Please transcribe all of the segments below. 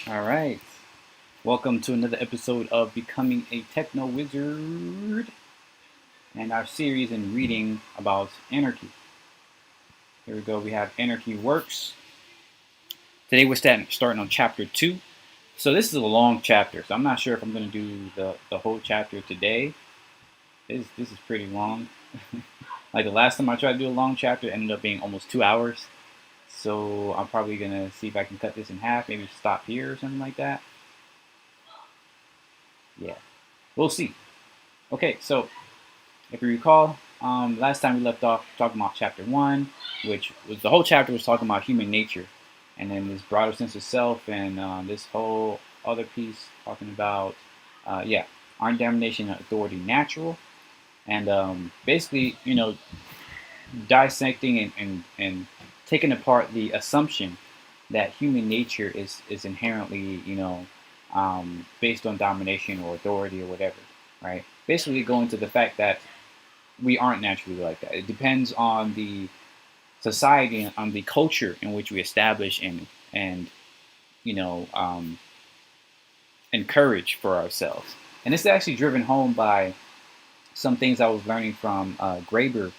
All right. Welcome to another episode of Becoming a Techno Wizard and our series in reading about anarchy. Here we go. We have Anarchy Works. Today we're starting on chapter 2. So this is a long chapter, so I'm not sure if I'm going to do the whole chapter today. This is pretty long. Like the last time I tried to do a long chapter, it ended up being almost 2 hours. So I'm probably going to see if I can cut this in half, maybe stop here or something like that. Yeah, we'll see. Okay, so if you recall, last time we left off talking about chapter 1, which was the whole chapter was talking about human nature, and then this broader sense of self, and this whole other piece talking about, aren't domination and authority natural? And basically, dissecting and taking apart the assumption that human nature is inherently, based on domination or authority or whatever, right? Basically, going to the fact that we aren't naturally like that. It depends on the society, on the culture in which we establish and you know um, encourage for ourselves. And it's actually driven home by some things I was learning from Graeber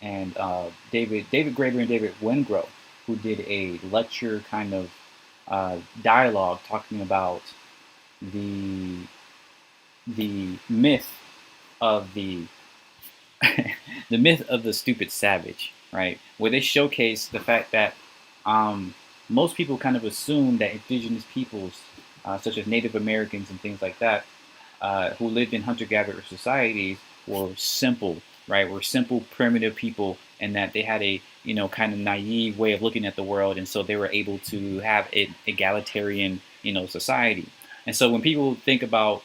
and David Graeber and David Wengrow, who did a lecture kind of dialogue talking about the myth of the the myth of the stupid savage, right? Where they showcase the fact that most people kind of assume that indigenous peoples, such as Native Americans and things like that, who lived in hunter-gatherer societies, were simple, right? Were simple, primitive people, and that they had a kind of naive way of looking at the world, and so they were able to have an egalitarian, society. And so when people think about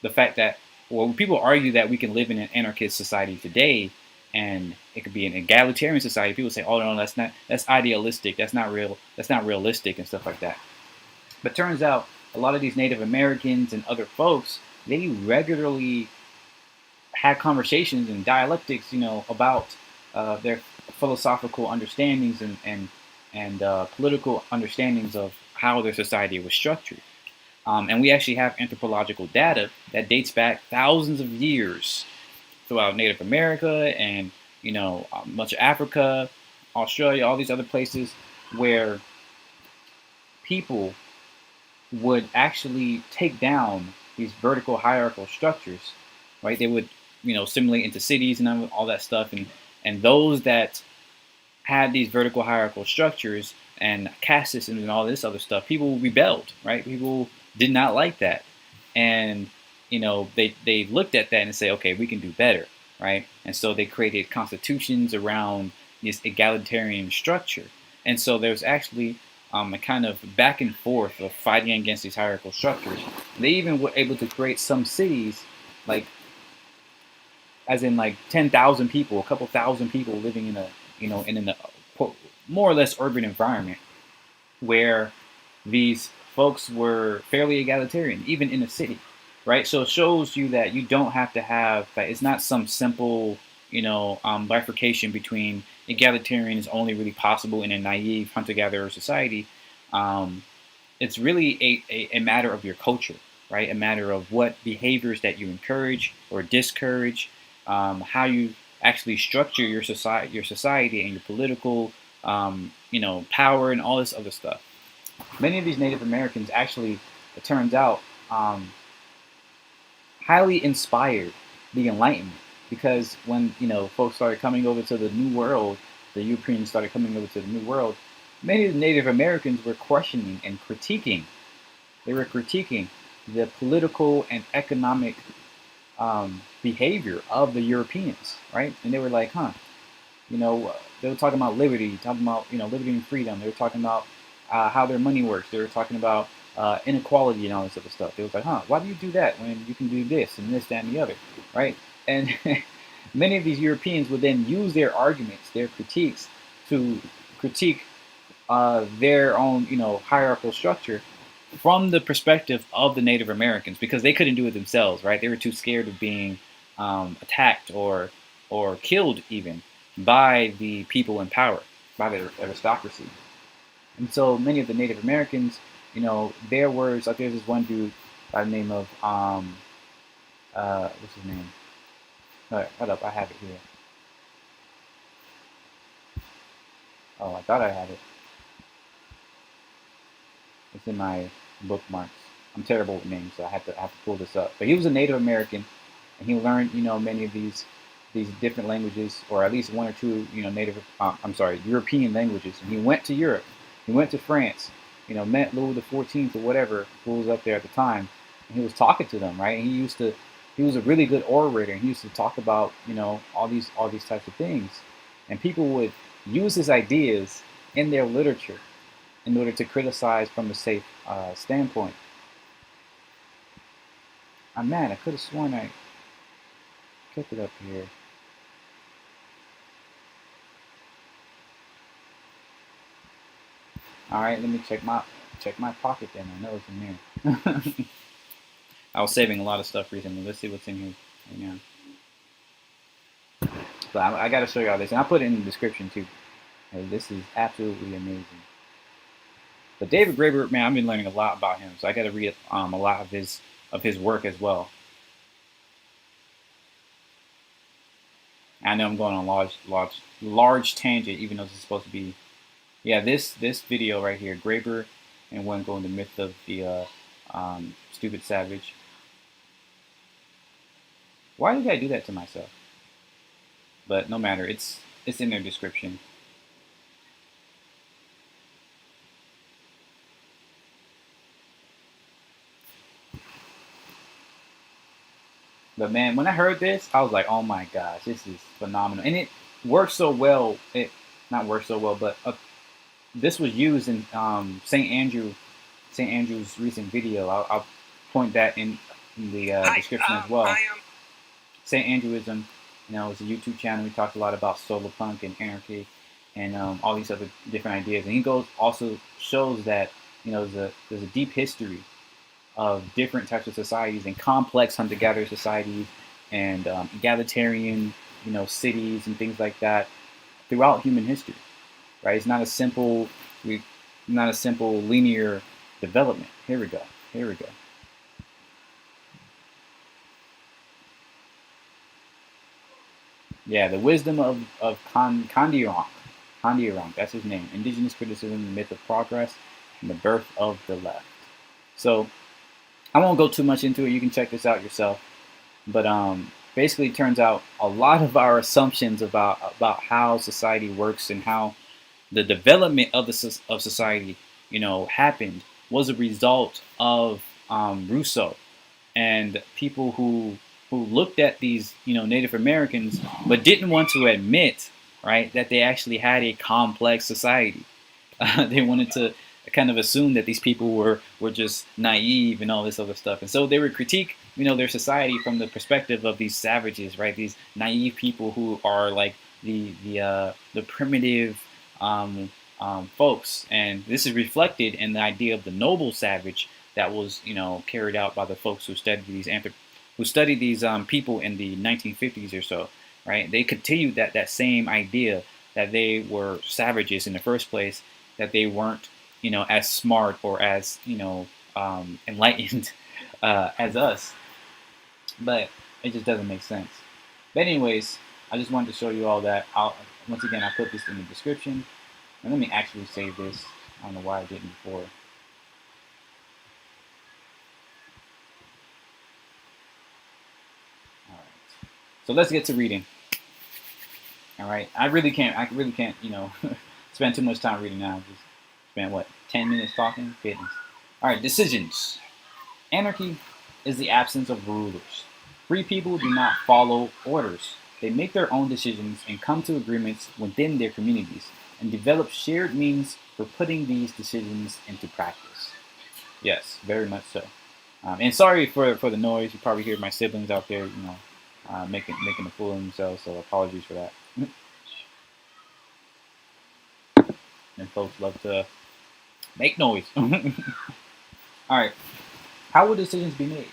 the fact that, well, when people argue that we can live in an anarchist society today, and it could be an egalitarian society, people say, "Oh no, that's idealistic. That's not real. That's not realistic," and stuff like that. But turns out a lot of these Native Americans and other folks, they regularly had conversations and dialectics, about their philosophical understandings and political understandings of how their society was structured. And we actually have anthropological data that dates back thousands of years throughout Native America and much of Africa, Australia, all these other places where people would actually take down these vertical hierarchical structures, right? They would assimilate into cities and all that stuff, and those that had these vertical hierarchical structures and caste systems and all this other stuff, people rebelled, right? People did not like that, and they looked at that and say, okay, we can do better, right? And so they created constitutions around this egalitarian structure, and so there's actually a kind of back and forth of fighting against these hierarchical structures. They even were able to create some cities, like as in like 10,000 people, a couple thousand people living in a in a more or less urban environment where these folks were fairly egalitarian, even in a city, right? So it shows you that you don't have to have that. It's not some simple, bifurcation between egalitarian is only really possible in a naive hunter-gatherer society. It's really a matter of your culture, right? A matter of what behaviors that you encourage or discourage, how you actually structure your society and your political, power and all this other stuff. Many of these Native Americans actually, it turns out, highly inspired the Enlightenment, because when folks started coming over to the New World, the Europeans started coming over to the New World. Many of the Native Americans were questioning and critiquing. They were critiquing the political and economic behavior of the Europeans, right? And they were like, they were talking about liberty, talking about liberty and freedom. They were talking about how their money works. They were talking about inequality and all this other stuff. They was like, why do you do that when you can do this and this, that, and the other, right? And many of these Europeans would then use their arguments, their critiques, to critique their own, hierarchical structure from the perspective of the Native Americans, because they couldn't do it themselves, right? They were too scared of being attacked or killed even by the people in power, by the aristocracy. And so many of the Native Americans their words. Like there's this one dude by the name of what's his name? All right, hold up, I have it here. Oh, I thought I had it. It's in my bookmarks. I'm terrible with names, so I have to pull this up. But he was a Native American, and he learned many of these different languages, or at least one or two European languages. And he went to Europe. He went to France. Met Louis the 14th or whatever who was up there at the time, and he was talking to them, right? And he was a really good orator, and he used to talk about all these types of things, and people would use his ideas in their literature in order to criticize from a safe standpoint. I'm mad. I could have sworn I kept it up here. All right, let me check my pocket then. I know it's in there. I was saving a lot of stuff recently. Let's see what's in here right now. So I got to show you all this, and I'll put it in the description too. This is absolutely amazing. But David Graeber, man, I've been learning a lot about him, so I got to read a lot of his work as well. I know I'm going on large tangent, even though this is supposed to be, yeah, this video right here, Graeber and one going the myth of the stupid savage. Why did I do that to myself? But no matter, it's in their description. But man, when I heard this, I was like, oh my gosh, this is phenomenal. And it works so well. It not works so well, but this was used in St. Andrew's recent video. I'll point that in the description as well. St. Andrewism, is a YouTube channel. He talks a lot about solar punk and anarchy and all these other different ideas. And he also shows that there's a deep history of different types of societies and complex hunter-gatherer societies and egalitarian, cities and things like that throughout human history. Right? It's not a simple linear development. Here we go. Yeah, the wisdom of Kandiaronk, that's his name. Indigenous criticism, the myth of progress, and the birth of the left. So I won't go too much into it. You can check this out yourself. But basically, it turns out a lot of our assumptions about how society works and how the development of society, happened was a result of Rousseau and people who looked at these, Native Americans, but didn't want to admit, right, that they actually had a complex society. They wanted to kind of assume that these people were just naive and all this other stuff, and so they would critique, their society from the perspective of these savages, right? These naive people who are like the primitive folks, and this is reflected in the idea of the noble savage that was, carried out by the folks who studied these people in the 1950s or so, right? They continued that same idea that they were savages in the first place, that they weren't, as smart or as, enlightened as us. But it just doesn't make sense. But anyways, I just wanted to show you all that. Once again, I put this in the description. And let me actually save this. I don't know why I didn't before. All right. So let's get to reading. All right. I really can't, spend too much time reading now. Just spend 10 minutes talking? Goodness. All right. Decisions. Anarchy is the absence of rulers. Free people do not follow orders. They make their own decisions and come to agreements within their communities and develop shared means for putting these decisions into practice. Yes, very much so. And sorry for the noise. You probably hear my siblings out there, making a fool of themselves. So apologies for that. And folks love to make noise. All right. How will decisions be made?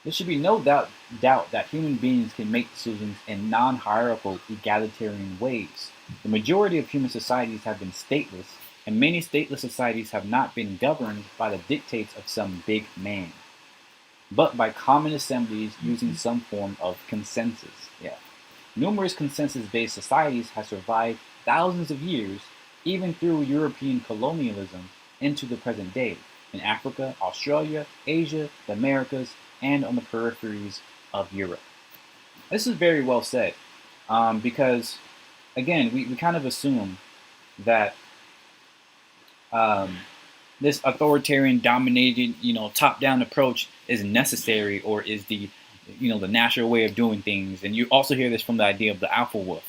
There should be no doubt that human beings can make decisions in non-hierarchical, egalitarian ways. The majority of human societies have been stateless, and many stateless societies have not been governed by the dictates of some big man, but by common assemblies using some form of consensus. Yeah. Numerous consensus-based societies have survived thousands of years, even through European colonialism into the present day, in Africa, Australia, Asia, the Americas, and on the peripheries of Europe. This is very well said, because, again, we kind of assume that um, this authoritarian, dominated, top-down approach is necessary, or is the natural way of doing things. And you also hear this from the idea of the alpha wolf,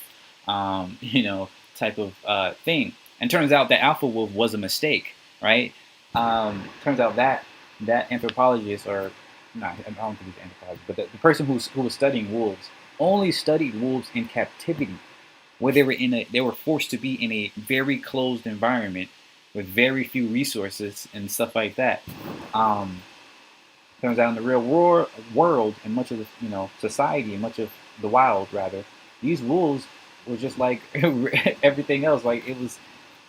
type of thing. And turns out that alpha wolf was a mistake, right? Turns out that anthropologist, or no, I don't think he's an anthropologist, but the person who was studying wolves only studied wolves in captivity, where they were forced to be in a very closed environment with very few resources and stuff like that. Um, Turns out in the real world, and much of the society, and much of the wild rather, these wolves were just like everything else. Like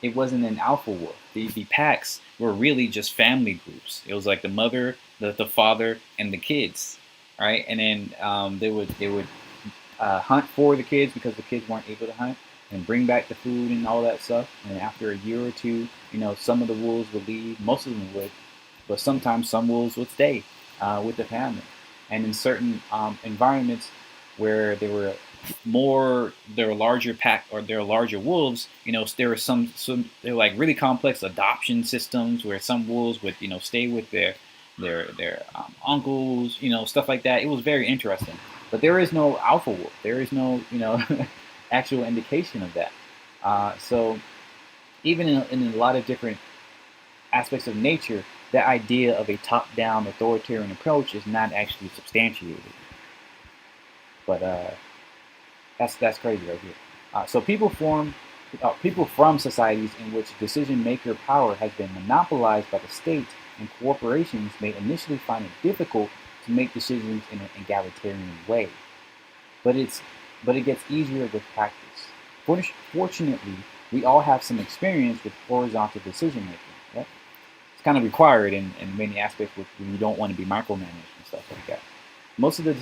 it wasn't an alpha wolf. The packs were really just family groups. It was like the mother, the father, and the kids, right? And then they would hunt for the kids because the kids weren't able to hunt, and bring back the food and all that stuff. And after a year or two, some of the wolves would leave. Most of them would, but sometimes some wolves would stay with the family. And in certain environments where there were larger pack, or there were larger wolves, there were there were like really complex adoption systems where some wolves would stay with their uncles, stuff like that. It was very interesting. But there is no alpha wolf. There is no actual indication of that. So even in a lot of different aspects of nature, the idea of a top-down authoritarian approach is not actually substantiated. But that's crazy right here. So people from societies in which decision-maker power has been monopolized by the state and corporations may initially find it difficult to make decisions in an egalitarian way. But it gets easier with practice. Fortunately, we all have some experience with horizontal decision making. Right? It's kind of required in many aspects when you don't want to be micromanaged and stuff like that. Most of the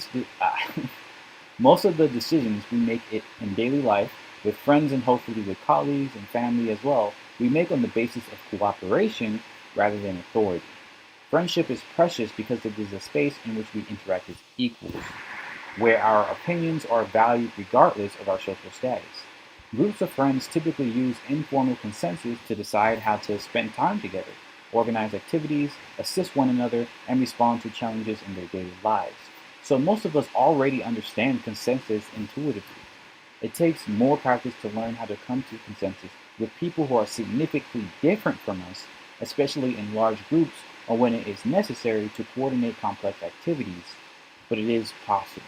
most of the decisions we make it in daily life, with friends and hopefully with colleagues and family as well, we make on the basis of cooperation rather than authority. Friendship is precious because it is a space in which we interact as equals, where our opinions are valued regardless of our social status. Groups of friends typically use informal consensus to decide how to spend time together, organize activities, assist one another, and respond to challenges in their daily lives. So most of us already understand consensus intuitively. It takes more practice to learn how to come to consensus with people who are significantly different from us, especially in large groups or when it is necessary to coordinate complex activities. But it is possible.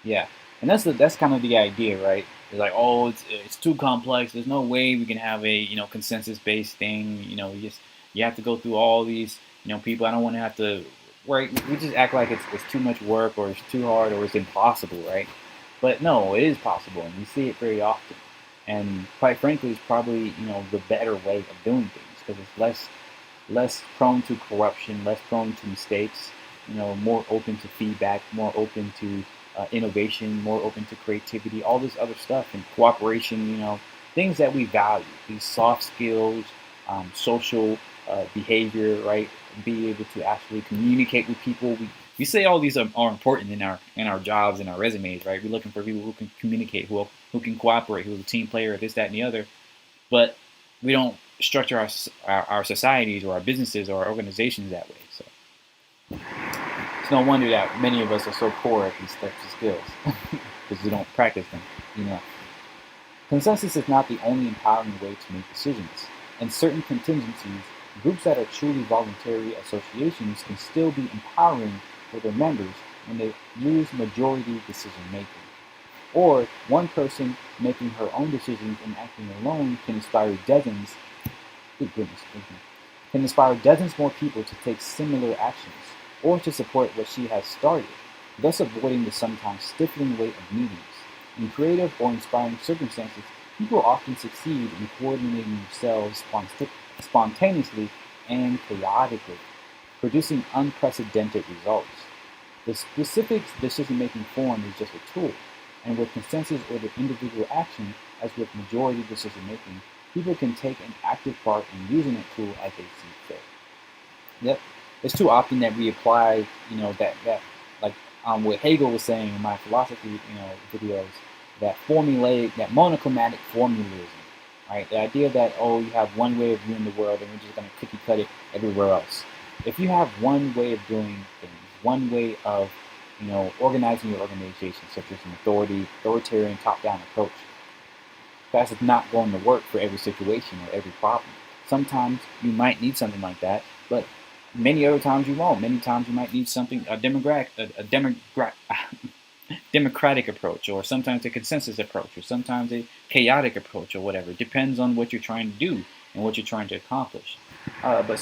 Yeah, and that's kind of the idea, right? It's like, oh, it's too complex. There's no way we can have a consensus based thing. You have to go through all these people. I don't want to have to. Right? We just act like it's too much work, or it's too hard, or it's impossible, right? But no, it is possible, and we see it very often. And quite frankly, it's probably the better way of doing things, because it's less prone to corruption, less prone to mistakes. More open to feedback, more open to innovation, more open to creativity, all this other stuff, and cooperation, things that we value, these soft skills, social behavior, right? Be able to actually communicate with people. We say all these are important in our jobs and our resumes, right? We're looking for people who can communicate, who can cooperate, who's a team player, this, that, and the other. But we don't structure our societies or our businesses or our organizations that way. So it's no wonder that many of us are so poor at these types of skills because we don't practice them. Consensus is not the only empowering way to make decisions. In certain contingencies, groups that are truly voluntary associations can still be empowering for their members when they use majority decision making. Or one person making her own decisions and acting alone can inspire dozens. Good goodness, can inspire dozens more people to take similar actions, or to support what she has started, thus avoiding the sometimes stifling weight of meetings. In creative or inspiring circumstances, People often succeed in coordinating themselves spontaneously and chaotically, producing unprecedented results. The specific decision-making form is just a tool, and with consensus or the individual action, as with majority decision-making, people can take an active part in using that tool as they see fit. Yep, it's too often that we apply, that like what Hegel was saying in my philosophy, videos, that formulaic, that monochromatic formalism, right? The idea that you have one way of viewing the world and we're just going to cookie cut it everywhere else. If you have one way of doing things, one way of, organizing your organization, such as an authoritarian, top-down approach, that's not going to work for every situation or every problem. Sometimes you might need something like that, but many other times you won't. Many times you might need something democratic approach, or sometimes a consensus approach, or sometimes a chaotic approach, or whatever. It depends on what you're trying to do and what you're trying to accomplish. But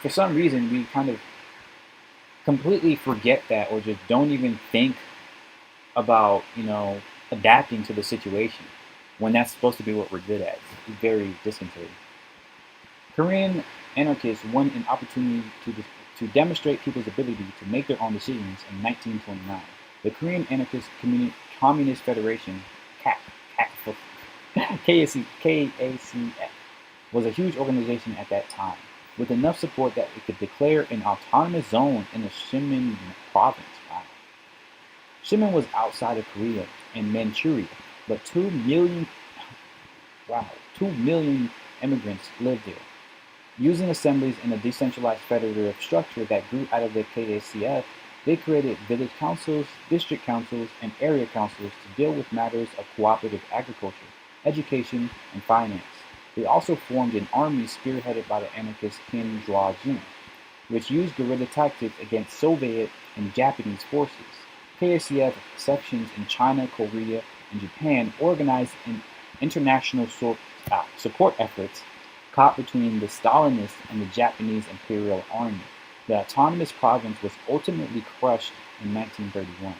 for some reason, we kind of completely forget that, or just don't even think about adapting to the situation when that's supposed to be what we're good at. It's very disconcerting. Korean anarchists won an opportunity to demonstrate people's ability to make their own decisions in 1929. The Korean Anarchist Communist Federation, KACF, was a huge organization at that time, with enough support that it could declare an autonomous zone in the Shimin province. Wow. Shimin was outside of Korea and Manchuria, but 2 million immigrants lived there. Using assemblies in a decentralized federative structure that grew out of the KACF, they created village councils, district councils, and area councils to deal with matters of cooperative agriculture, education, and finance. They also formed an army spearheaded by the anarchist Kim Jwa-jin, which used guerrilla tactics against Soviet and Japanese forces. KACF sections in China, Korea, and Japan organized international support efforts caught between the Stalinists and the Japanese Imperial Army. The autonomous province was ultimately crushed in 1931.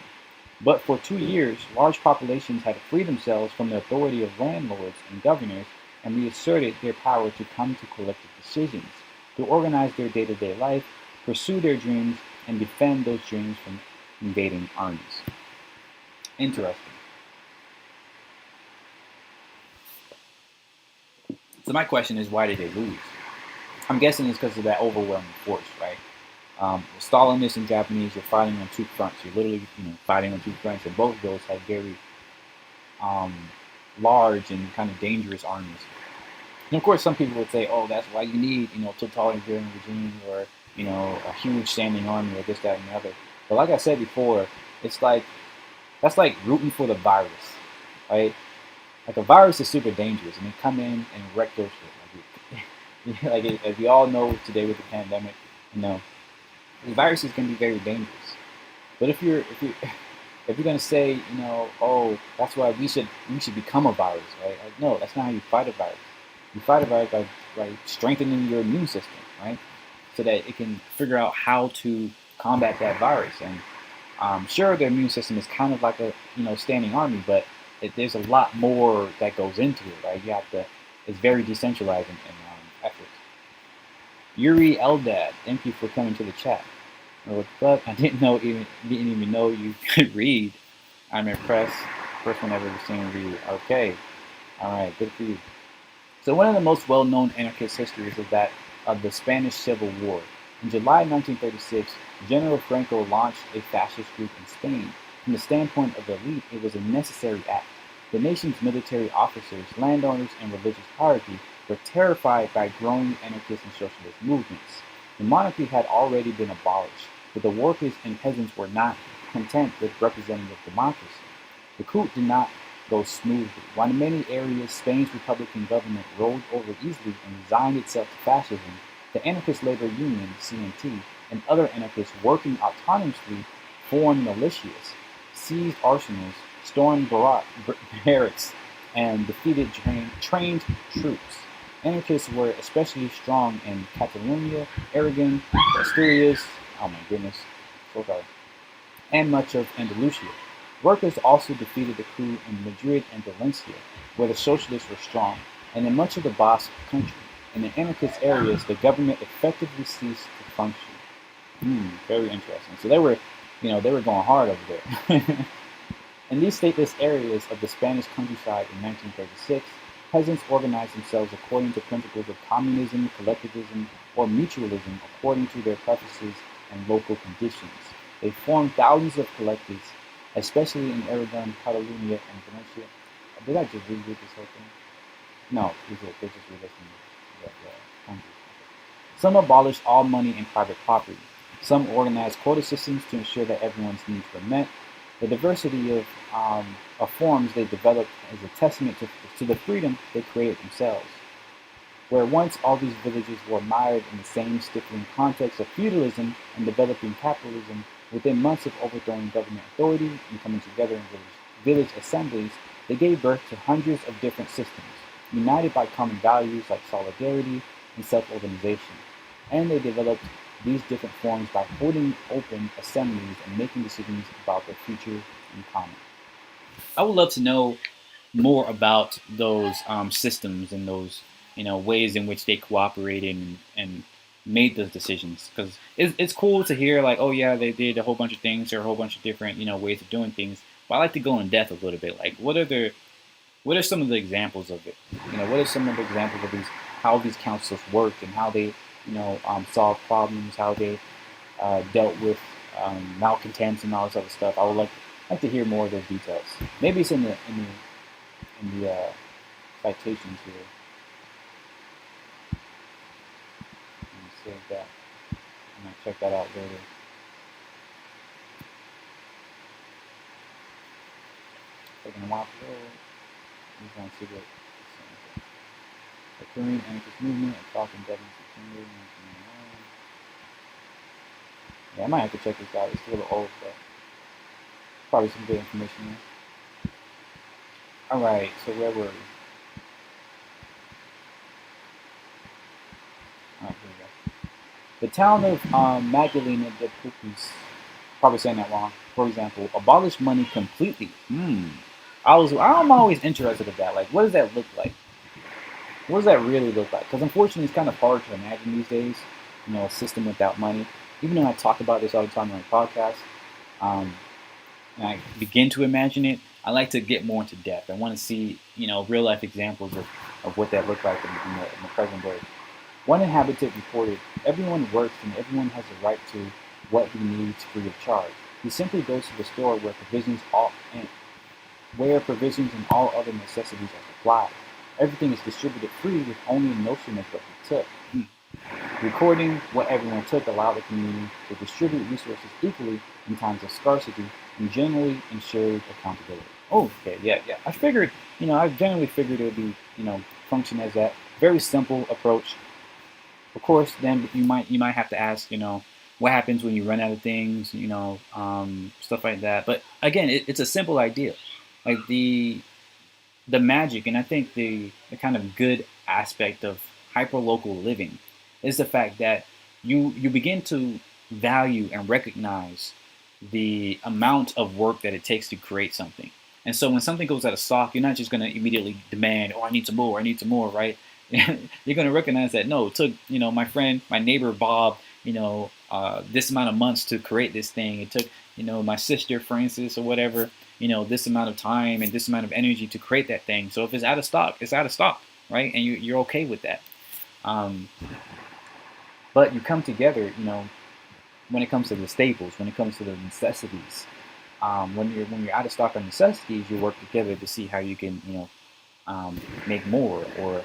But for 2 years, large populations had freed themselves from the authority of landlords and governors and reasserted their power to come to collective decisions, to organize their day-to-day life, pursue their dreams, and defend those dreams from invading armies. Interesting. So my question is, why did they lose? I'm guessing it's because of that overwhelming force, right? Stalinists and Japanese are fighting on two fronts. You're literally, fighting on two fronts, and both of those have very large and kind of dangerous armies. And of course, some people would say, "Oh, that's why you need, totalitarian regime, or a huge standing army, or this, that, and the other." But like I said before, it's like that's like rooting for the virus, right? Like a virus is super dangerous, and they come in and wreck your shit. As we all know today with the pandemic, the viruses can be very dangerous. But if you're gonna say, oh, that's why we should become a virus, right? Like, no, that's not how you fight a virus. You fight a virus by strengthening your immune system, right? So that it can figure out how to combat that virus. And sure, the immune system is kind of like a standing army, but there's a lot more that goes into it, right? It's very decentralized in effort. Yuri Eldad, thank you for coming to the chat. But I didn't even know you could read. I'm impressed. First one I've ever seen read. Okay, all right, good for you. So one of the most well-known anarchist histories is that of the Spanish Civil War. In July 1936, General Franco launched a fascist group in Spain. From the standpoint of the elite, it was a necessary act. The nation's military officers, landowners, and religious hierarchy were terrified by growing anarchist and socialist movements. The monarchy had already been abolished, but the workers and peasants were not content with representative democracy. The coup did not go smoothly. While in many areas Spain's Republican government rolled over easily and resigned itself to fascism, the Anarchist Labor Union, CNT, and other anarchists working autonomously formed militias, seized arsenals, stormed barracks, and defeated trained troops. Anarchists were especially strong in Catalonia, Aragon, Asturias, oh my goodness, so sorry, and much of Andalusia. Workers also defeated the coup in Madrid and Valencia, where the socialists were strong, and in much of the Basque country. In the anarchist areas, the government effectively ceased to function. Very interesting. So they were going hard over there. In these stateless areas of the Spanish countryside in 1936, peasants organized themselves according to principles of communism, collectivism, or mutualism according to their preferences and local conditions. They formed thousands of collectives, especially in Aragon, Catalonia, and Valencia. Did I just reread this whole thing? No, they're just relisting the countries. Some abolished all money and private property. Some organized quota systems to ensure that everyone's needs were met. The diversity of forms they developed is a testament to the freedom they created themselves. Where once all these villages were mired in the same stifling context of feudalism and developing capitalism, within months of overthrowing government authority and coming together in village assemblies, they gave birth to hundreds of different systems, united by common values like solidarity and self-organization. And they developed these different forms by holding open assemblies and making decisions about their future in common. I would love to know more about those systems and those ways in which they cooperated and made those decisions, because it's cool to hear like, oh yeah, they did a whole bunch of things or a whole bunch of different ways of doing things, but I like to go in depth a little bit. Like what are some of the examples of it? What are some of the examples of these, how these councils worked and how they solved problems, how they dealt with malcontents and all this other stuff. I would like to hear more of those details. Maybe it's in the citations here. Let me save that. I might check that out later. Taking a while to go. I'm just going to see what it's saying. The Korean anarchist movement and talking Devin September 1999. Yeah, I might have to check this out. It's a little old, but probably some good information there. Alright, so where were we? Alright, here we go. The town of Magdalena de Pupis, probably saying that wrong, for example, abolished money completely. I'm always interested in that. Like, what does that look like? What does that really look like? Because unfortunately, it's kind of hard to imagine these days, a system without money. Even though I talk about this all the time on my podcast, and I begin to imagine it, I like to get more into depth. I want to see, real life examples of what that looked like in the present day. One inhabitant reported, "Everyone works and everyone has a right to what he needs free of charge. He simply goes to the store where provisions and all other necessities are supplied. Everything is distributed free with only a notion of what he took. Recording what everyone took allowed the community to distribute resources equally in times of scarcity and generally ensured accountability." Oh, okay, yeah. I generally figured it would be, function as that very simple approach. Of course, then you might have to ask, what happens when you run out of things, stuff like that. But again, it's a simple idea, like the magic, and I think the kind of good aspect of hyperlocal living is the fact that you begin to value and recognize the amount of work that it takes to create something. And so when something goes out of stock, you're not just going to immediately demand, oh, I need some more, right? You're going to recognize that, no, it took, my friend, my neighbor, Bob, this amount of months to create this thing. It took, my sister, Francis, or whatever, this amount of time and this amount of energy to create that thing. So if it's out of stock, it's out of stock, right? And you're okay with that. But you come together, when it comes to the staples, when it comes to the necessities, when you're out of stock on necessities, you work together to see how you can, make more or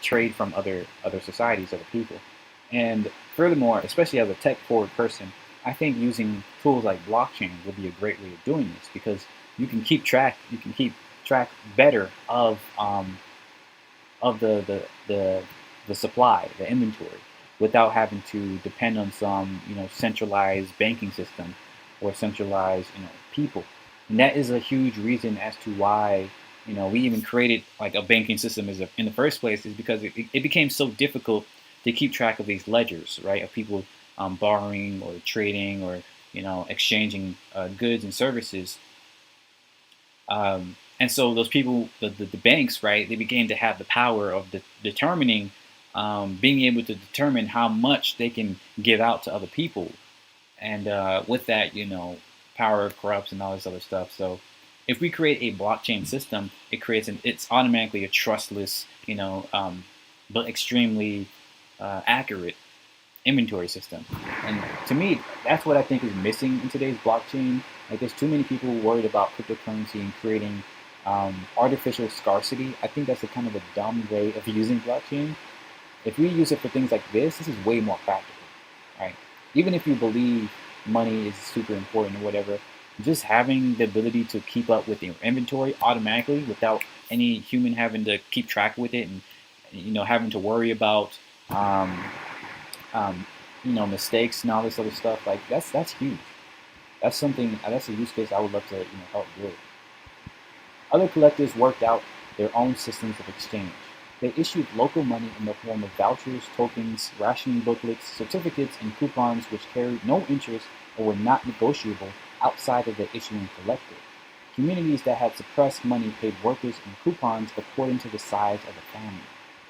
trade from other societies, other people. And furthermore, especially as a tech-forward person, I think using tools like blockchain would be a great way of doing this, because you can keep track better of the supply, the inventory, without having to depend on some centralized banking system or centralized people. And that is a huge reason as to why we even created like a banking system in the first place, is because it became so difficult to keep track of these ledgers, right, of people borrowing or trading or exchanging goods and services And so those people, the banks, right, they began to have the power of determining, being able to determine how much they can give out to other people. And with that, power corrupts and all this other stuff. So if we create a blockchain system, it's automatically a trustless, but extremely accurate inventory system. And to me, that's what I think is missing in today's blockchain. Like, there's too many people worried about cryptocurrency and creating artificial scarcity. I think that's a kind of a dumb way of using blockchain. If we use it for things like this is way more practical, right? Even if you believe money is super important or whatever, just having the ability to keep up with your inventory automatically without any human having to keep track with it, and having to worry about mistakes and all this other stuff, like that's huge. That's a use case I would love to help with. Other collectors worked out their own systems of exchange. They issued local money in the form of vouchers, tokens, rationing booklets, certificates, and coupons which carried no interest or were not negotiable outside of the issuing collector. Communities that had suppressed money paid workers in coupons according to the size of the family.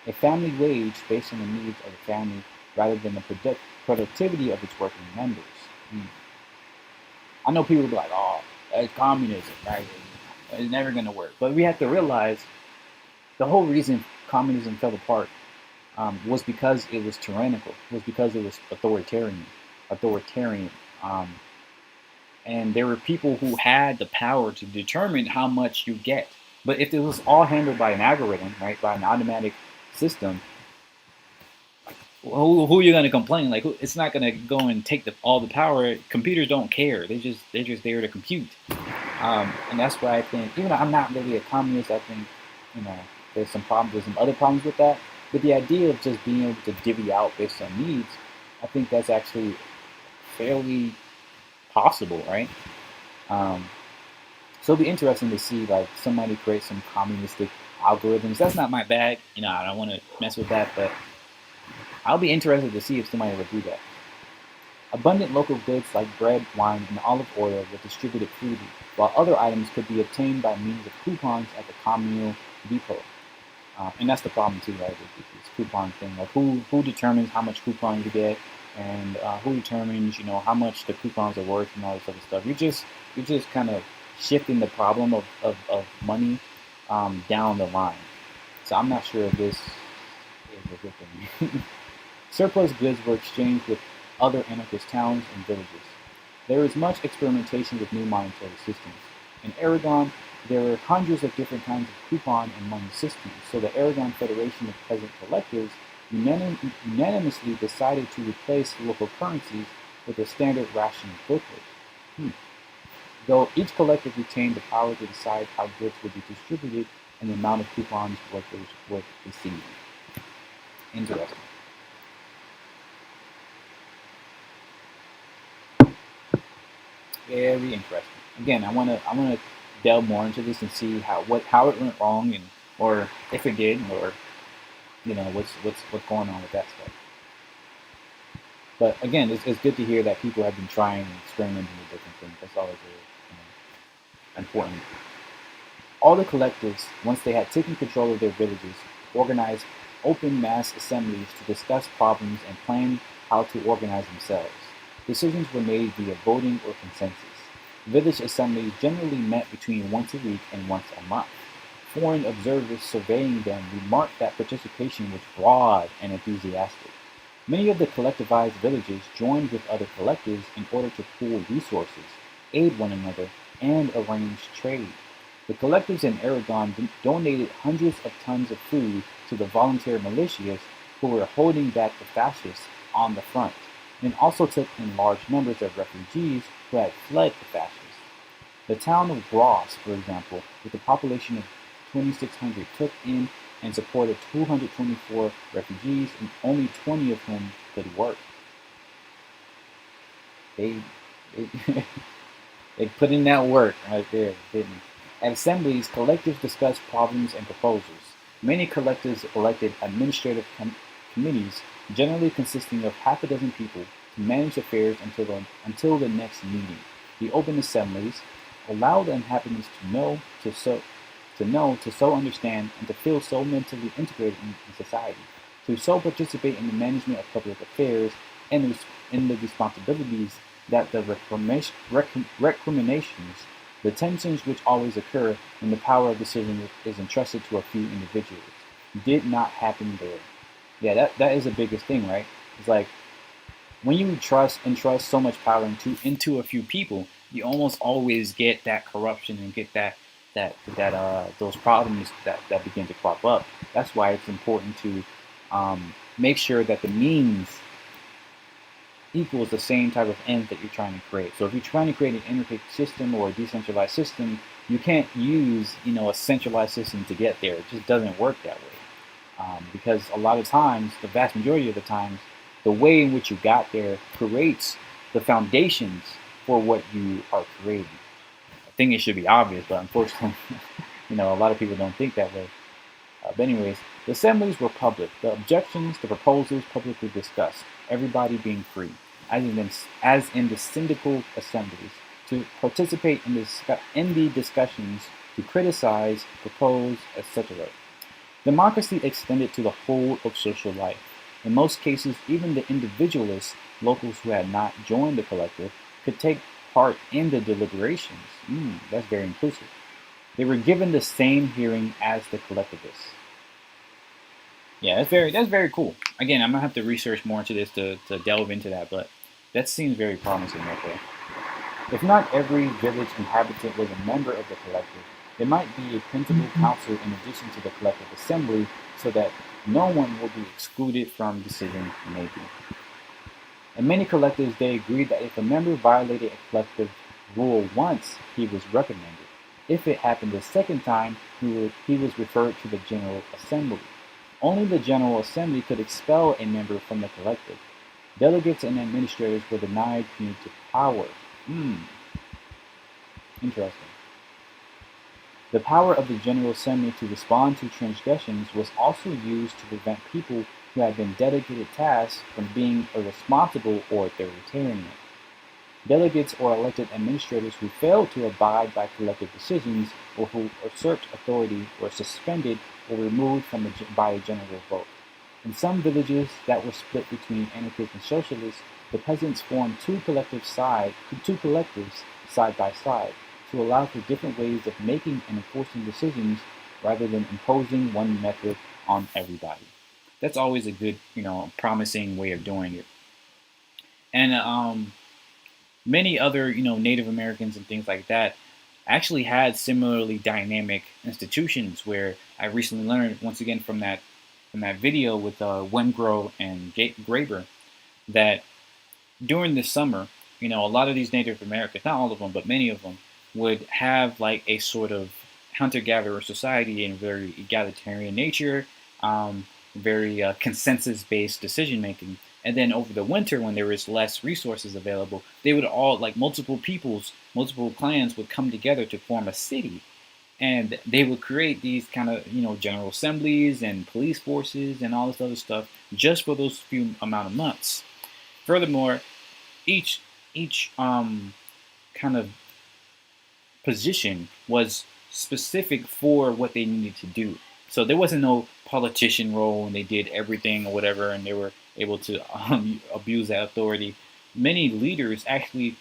A family wage based on the needs of the family rather than the productivity of its working members. I know people will be like, oh, that's communism, right? It's never going to work. But we have to realize the whole reason communism fell apart was because it was tyrannical, was because it was authoritarian. And there were people who had the power to determine how much you get. But if it was all handled by an algorithm, right, by an automatic system, who are you going to complain? Like, it's not going to go and take all the power. Computers don't care. They're just there to compute. And that's why I think, even though I'm not really a communist, I think there's some other problems with that. But the idea of just being able to divvy out based on needs, I think that's actually fairly possible, right? So it'll be interesting to see like somebody create some communistic algorithms. That's not my bag. I don't want to mess with that, but I'll be interested to see if somebody would do that. Abundant local goods like bread, wine, and olive oil were distributed freely, while other items could be obtained by means of coupons at the communal depot. And that's the problem too, right? This coupon thing. Like, who determines how much coupon you get, and who determines how much the coupons are worth and all this other stuff. You're just kind of shifting the problem of money down the line. So I'm not sure if this is a good thing. Surplus goods were exchanged with other anarchist towns and villages. There is much experimentation with new monetary systems. In Aragon, there are hundreds of different kinds of coupon and money systems, so the Aragon Federation of Peasant Collectors unanimously decided to replace local currencies with a standard rationing booklet. Though each collective retained the power to decide how goods would be distributed and the amount of coupons workers would receive. Interesting. Very interesting. Again, I wanna delve more into this and see how it went wrong, and or if it did, or what's going on with that stuff. But again, it's good to hear that people have been trying and experimenting with different things. That's always important. All the collectives, once they had taken control of their villages, organized open mass assemblies to discuss problems and plan how to organize themselves. Decisions were made via voting or consensus. Village assemblies generally met between once a week and once a month. Foreign observers surveying them remarked that participation was broad and enthusiastic. Many of the collectivized villages joined with other collectives in order to pool resources, aid one another, and arrange trade. The collectives in Aragon donated hundreds of tons of food to the volunteer militias who were holding back the fascists on the front, and also took in large numbers of refugees who had fled the fascists. The town of Gros, for example, with a population of 2,600, took in and supported 224 refugees, and only 20 of whom could work. They they put in that work right there, didn't they? At assemblies, collectives discussed problems and proposals. Many collectives elected administrative committees, generally consisting of half a dozen people, to manage affairs until the next meeting. The open assemblies Allow the inhabitants to so understand, and to feel so mentally integrated in society, to so participate in the management of public affairs and in the responsibilities that the recriminations, the tensions which always occur when the power of decision is entrusted to a few individuals, did not happen there. Yeah, that is the biggest thing, right? It's like when you entrust so much power into a few people, you almost always get that corruption and get that those problems that begin to crop up. That's why it's important to make sure that the means equals the same type of end that you're trying to create. So if you're trying to create an anarchic system or a decentralized system, you can't use a centralized system to get there. It just doesn't work that way. Because a lot of times, the vast majority of the times, the way in which you got there creates the foundations for what you are creating. I think it should be obvious, but unfortunately, a lot of people don't think that way. But anyways, the assemblies were public. The objections, the proposals publicly discussed, everybody being free, as in the syndical assemblies, to participate in the discussions, to criticize, propose, etc. Democracy extended to the whole of social life. In most cases, even the individualists, locals who had not joined the collective, could take part in the deliberations. That's very inclusive. They were given the same hearing as the collectivists. Yeah, that's very cool. Again, I'm gonna have to research more into this to delve into that, but that seems very promising right there. If not every village inhabitant was a member of the collective, there might be a principal council in addition to the collective assembly, so that no one will be excluded from decision making. In many collectives, they agreed that if a member violated a collective rule once, he was reprimanded. If it happened a second time, he was referred to the General Assembly. Only the General Assembly could expel a member from the collective. Delegates and administrators were denied punitive power. Interesting. The power of the General Assembly to respond to transgressions was also used to prevent people who had been delegated tasks from being irresponsible or authoritarian. Delegates or elected administrators who failed to abide by collective decisions, or who usurped authority, were suspended or removed by a general vote. In some villages that were split between anarchists and socialists, the peasants formed two collectives side by side, to allow for different ways of making and enforcing decisions rather than imposing one method on everybody. That's always a good, promising way of doing it. And many other, Native Americans and things like that actually had similarly dynamic institutions, where I recently learned, once again, from that video with Wengrow and Graber, that during the summer, a lot of these Native Americans, not all of them, but many of them, would have like a sort of hunter-gatherer society in very egalitarian nature, very consensus-based decision-making. And then over the winter, when there was less resources available, they would all, like multiple clans would come together to form a city. And they would create these kind of, general assemblies and police forces and all this other stuff just for those few amount of months. Furthermore, each kind of position was specific for what they needed to do. So there wasn't no politician role and they did everything or whatever, and they were able to abuse that authority. Many leaders actually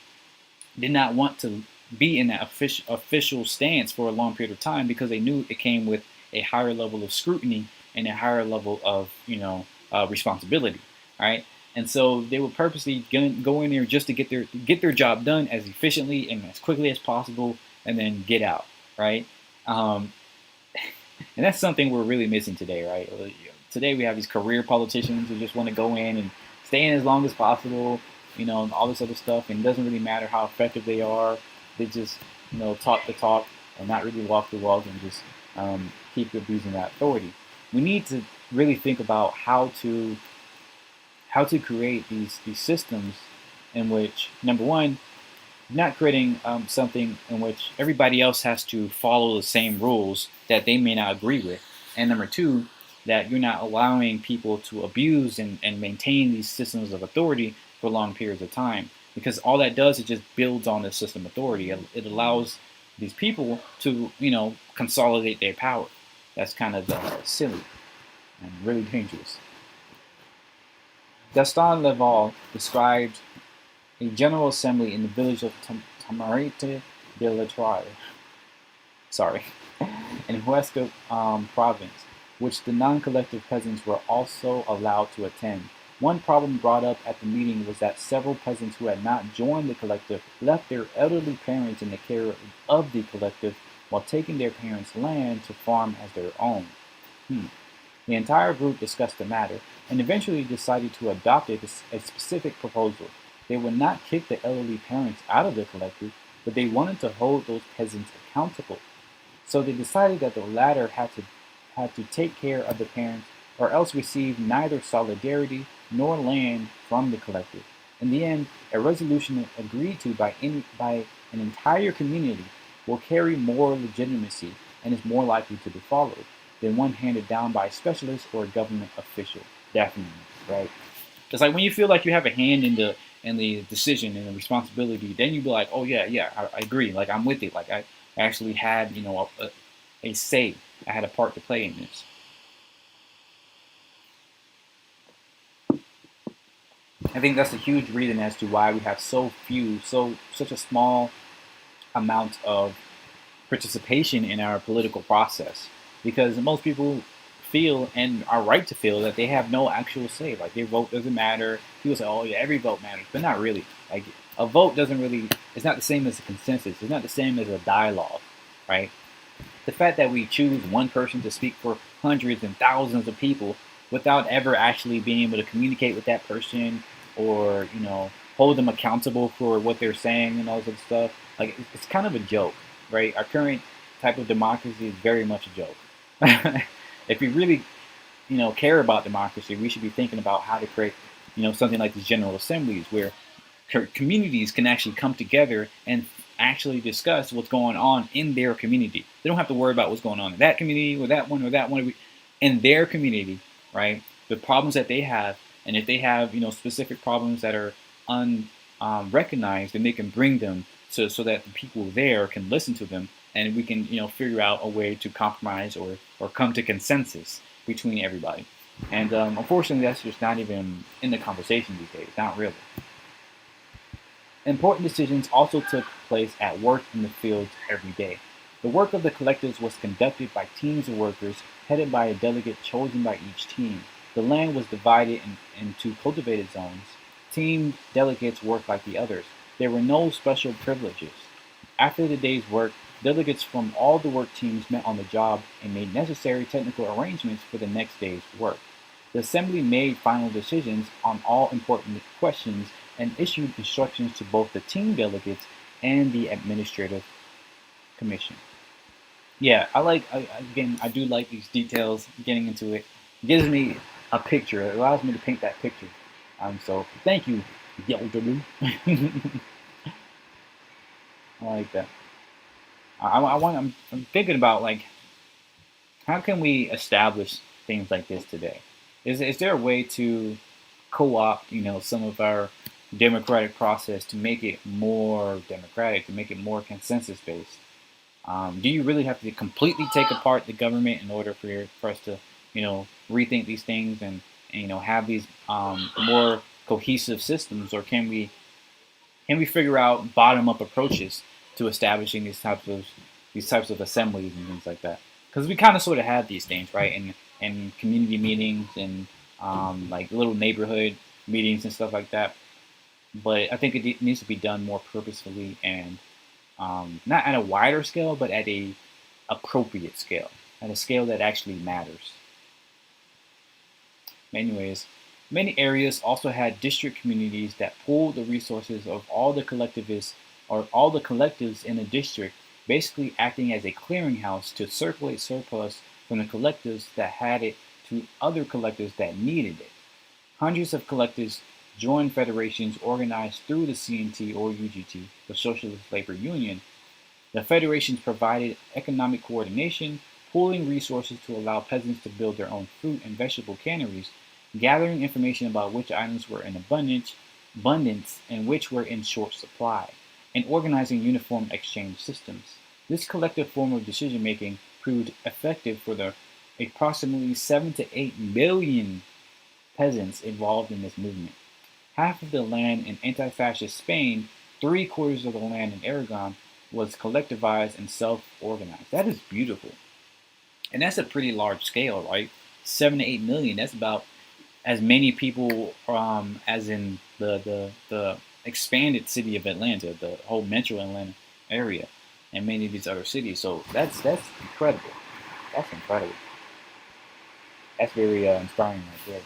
did not want to be in that official stance for a long period of time, because they knew it came with a higher level of scrutiny and a higher level of responsibility, right? And so they would purposely go in there just to get their job done as efficiently and as quickly as possible, and then get out, right? And that's something we're really missing today, right? Today we have these career politicians who just want to go in and stay in as long as possible, and all this other stuff, and it doesn't really matter how effective they are. They just, talk the talk and not really walk the walk, and just keep abusing that authority. We need to really think about how to create these systems in which, number one, not creating something in which everybody else has to follow the same rules that they may not agree with, and number two, that you're not allowing people to abuse and maintain these systems of authority for long periods of time, because all that does is just builds on the system authority. It allows these people to, consolidate their power. That's kind of silly and really dangerous. Gaston Laval described a general assembly in the village of Tamarite de laToire, sorry, in Huesca province, which the non-collective peasants were also allowed to attend. One problem brought up at the meeting was that several peasants who had not joined the collective left their elderly parents in the care of the collective while taking their parents' land to farm as their own. The entire group discussed the matter and eventually decided to adopt a specific proposal. They would not kick the elderly parents out of the collective, but they wanted to hold those peasants accountable. So they decided that the latter had to take care of the parents or else receive neither solidarity nor land from the collective. In the end, a resolution agreed to by an entire community will carry more legitimacy and is more likely to be followed than one handed down by a specialist or a government official. Definitely, right? It's like when you feel like you have a hand in the decision and the responsibility, then you be like, oh yeah, I agree. Like I'm with it. Like I actually had, a say. I had a part to play in this. I think that's a huge reason as to why we have such a small amount of participation in our political process. Because most people feel and are right to feel that they have no actual say. Like their vote doesn't matter. People say, oh yeah, every vote matters, but not really. Like a vote doesn't really. It's not the same as a consensus. It's not the same as a dialogue, right? The fact that we choose one person to speak for hundreds and thousands of people without ever actually being able to communicate with that person or hold them accountable for what they're saying and all this stuff, like it's kind of a joke, right? Our current type of democracy is very much a joke. If we really care about democracy, we should be thinking about how to create something like these general assemblies where communities can actually come together and actually discuss what's going on in their community. They don't have to worry about what's going on in that community or that one or that one. In their community, right? The problems that they have, and if they have specific problems that are unrecognized, then they can bring them so that the people there can listen to them, and we can figure out a way to compromise or come to consensus between everybody. And unfortunately, that's just not even in the conversation these days. Not really. Important decisions also took place at work in the fields every day. The work of the collectives was conducted by teams of workers headed by a delegate chosen by each team. The land was divided into cultivated zones. Team delegates worked like the others. There were no special privileges. After the day's work, delegates from all the work teams met on the job and made necessary technical arrangements for the next day's work. The assembly made final decisions on all important questions and issued instructions to both the team delegates and the administrative commission. Yeah, I do like these details, getting into it. It gives me a picture. It allows me to paint that picture. So thank you, Gelderloos. I like that. I'm thinking about like how can we establish things like this today? Is there a way to co-opt some of our democratic process to make it more democratic, to make it more consensus based? Do you really have to completely take apart the government in order for us to rethink these things and have these more cohesive systems, or can we figure out bottom up approaches to establishing these types of assemblies and things like that? Because we kind of sort of have these things, right? And community meetings and like little neighborhood meetings and stuff like that. But I think it needs to be done more purposefully and not at a wider scale, but at a appropriate scale, at a scale that actually matters. Anyways, many areas also had district communities that pooled the resources of all the collectivists or all the collectives in a district, basically acting as a clearinghouse to circulate surplus from the collectives that had it to other collectives that needed it. Hundreds of collectives joined federations organized through the CNT or UGT, the Socialist Labor Union. The federations provided economic coordination, pooling resources to allow peasants to build their own fruit and vegetable canneries, gathering information about which items were in abundance and which were in short supply, and organizing uniform exchange systems. This collective form of decision making proved effective for the approximately 7 to 8 million peasants involved in this movement. Half of the land in anti-fascist Spain, 3/4 of the land in Aragon, was collectivized and self-organized. That is beautiful. And that's a pretty large scale, right? 7 to 8 million. That's about as many people as in the expanded city of Atlanta, the whole metro Atlanta area, and many of these other cities. So that's incredible. That's incredible. That's very inspiring right there.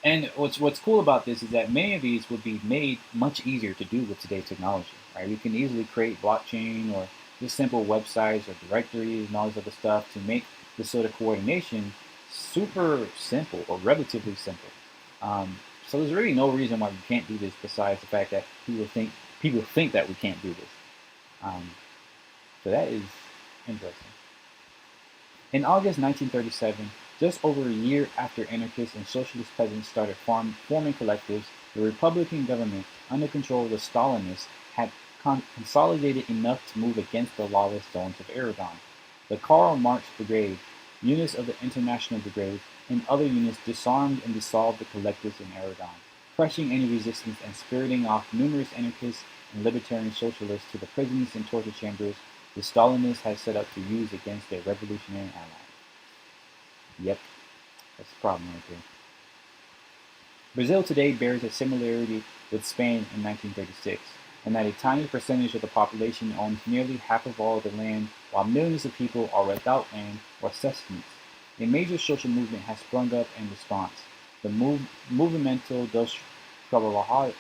And what's cool about this is that many of these would be made much easier to do with today's technology, right? We can easily create blockchain or just simple websites or directories and all this other stuff to make this sort of coordination super simple or relatively simple. So there's really no reason why we can't do this besides the fact that people think that we can't do this. Um, so that is interesting. In August 1937, just over a year after anarchists and socialist peasants started forming collectives, the Republican government, under control of the Stalinists, had consolidated enough to move against the lawless zones of Aragon. The Karl Marx Brigade, units of the International Brigade, and other units disarmed and dissolved the collectives in Aragon, crushing any resistance and spiriting off numerous anarchists and libertarian socialists to the prisons and torture chambers the Stalinists had set up to use against their revolutionary allies. Yep, that's the problem right there. Brazil today bears a similarity with Spain in 1936, in that a tiny percentage of the population owns nearly half of all the land, while millions of people are without land or sustenance. A major social movement has sprung up in response. The Movimento dos Trabalhadores,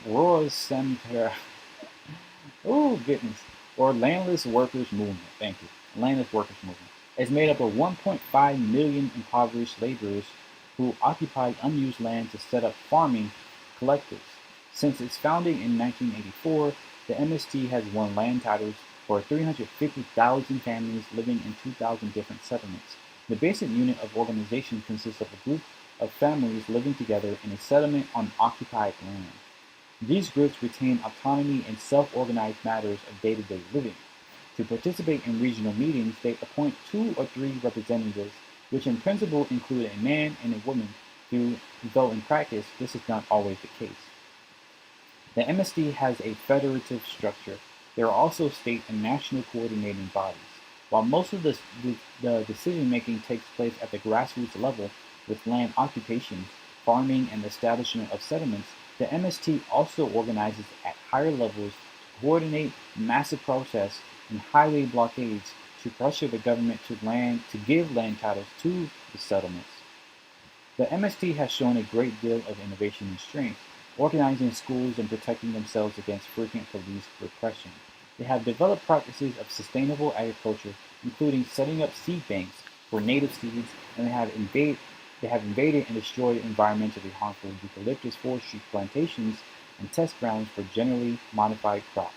Ruas Sem Terra, oh goodness, or Landless Workers Movement. Thank you. Landless Workers Movement. It's made up of 1.5 million impoverished laborers who occupied unused land to set up farming collectives. Since its founding in 1984, the MST has won land titles for 350,000 families living in 2,000 different settlements. The basic unit of organization consists of a group of families living together in a settlement on occupied land. These groups retain autonomy in self-organized matters of day-to-day living. To participate in regional meetings, they appoint 2 or 3 representatives, which in principle include a man and a woman, though in practice this is not always the case. The MSD has a federative structure. There are also state and national coordinating bodies. While most of the decision-making takes place at the grassroots level with land occupations, farming, and the establishment of settlements, the MST also organizes at higher levels to coordinate massive protests and highway blockades to pressure the government to give land titles to the settlements. The MST has shown a great deal of innovation and strength, organizing schools and protecting themselves against frequent police repression. They have developed practices of sustainable agriculture, including setting up seed banks for native seeds, and they have invaded and destroyed environmentally harmful eucalyptus forestry plantations and test grounds for genetically modified crops.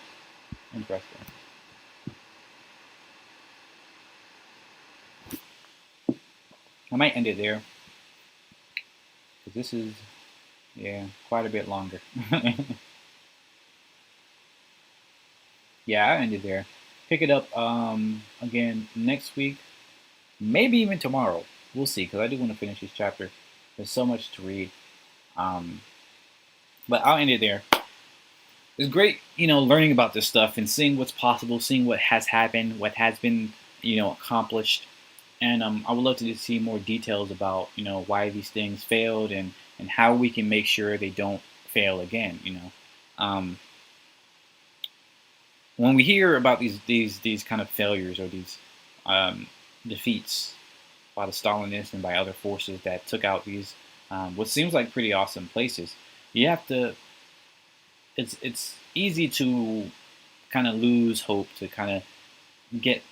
Interesting. I might end it there, because this is, quite a bit longer. Yeah, I ended there. Pick it up again next week, maybe even tomorrow. We'll see, because I do want to finish this chapter. There's so much to read. But I'll end it there. It's great, learning about this stuff and seeing what's possible, seeing what has happened, what has been, accomplished. And I would love to see more details about, why these things failed and how we can make sure they don't fail again, when we hear about these kind of failures or these defeats by the Stalinists and by other forces that took out these what seems like pretty awesome places, you have to. It's easy to kind of lose hope, to kind of get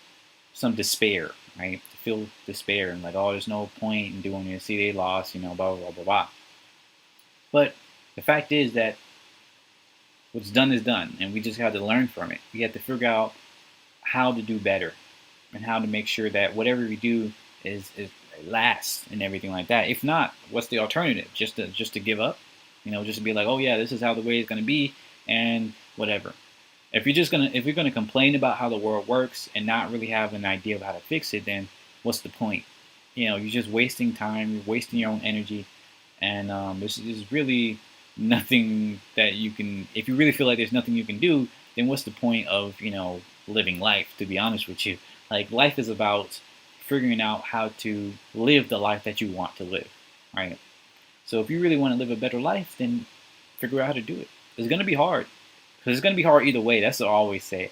some despair, right? To feel despair and like, oh, there's no point in doing this. See, they lost, blah blah blah blah. But the fact is that what's done is done, and we just have to learn from it. We have to figure out how to do better, and how to make sure that whatever we do is lasts and everything like that. If not, what's the alternative? Just to give up, just to be like, oh yeah, this is how the way is going to be, and whatever. If you're gonna complain about how the world works and not really have an idea of how to fix it, then what's the point? You're just wasting time, you're wasting your own energy, and there's really nothing that you can. If you really feel like there's nothing you can do, then what's the point of living life? To be honest with you, like life is about figuring out how to live the life that you want to live, right? So if you really want to live a better life, then figure out how to do it. It's gonna be hard, because it's gonna be hard either way. That's what I always say.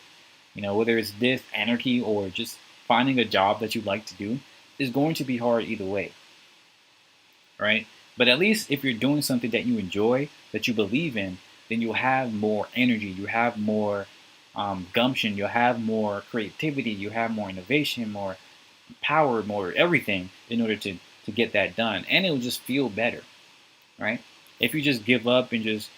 Whether it's this anarchy or just finding a job that you like to do, is going to be hard either way, right? But at least if you're doing something that you enjoy, that you believe in, then you'll have more energy, you have more gumption, you'll have more creativity, you have more innovation, more power, more everything in order to get that done. And it will just feel better, right? If you just give up and just,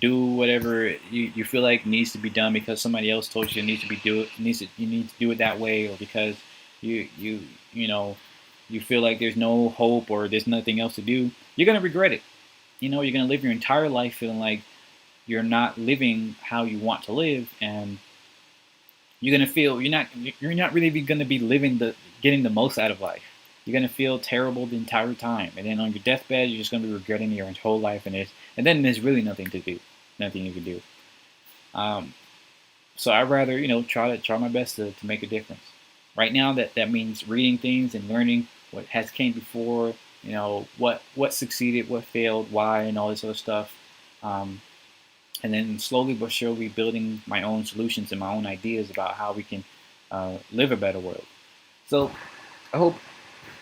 do whatever you feel like needs to be done because somebody else told you it needs to be you need to do it that way, or because you you you know you feel like there's no hope or there's nothing else to do, you're gonna regret it. You're gonna live your entire life feeling like you're not living how you want to live, and you're gonna feel you're not really gonna be getting the most out of life. You're gonna feel terrible the entire time, and then on your deathbed, you're just gonna be regretting your whole life, and then there's really nothing to do, nothing you can do. Um, so I'd rather try my best to make a difference. Right now, that means reading things and learning what has came before. What succeeded, what failed, why, and all this other stuff. Um, and then slowly but surely building my own solutions and my own ideas about how we can live a better world. So I hope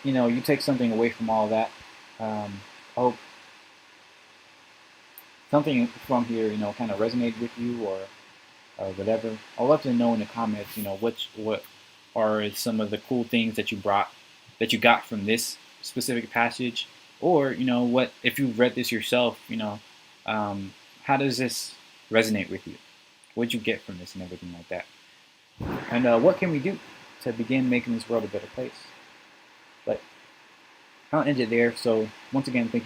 you take something away from all that. I hope something from here kind of resonated with you, or whatever. I'd love to know in the comments what are some of the cool things that you got from this specific passage, or what if you've read this yourself. How does this resonate with you? What'd you get from this and everything like that? And what can we do to begin making this world a better place? But I'll end it there. So once again, thank you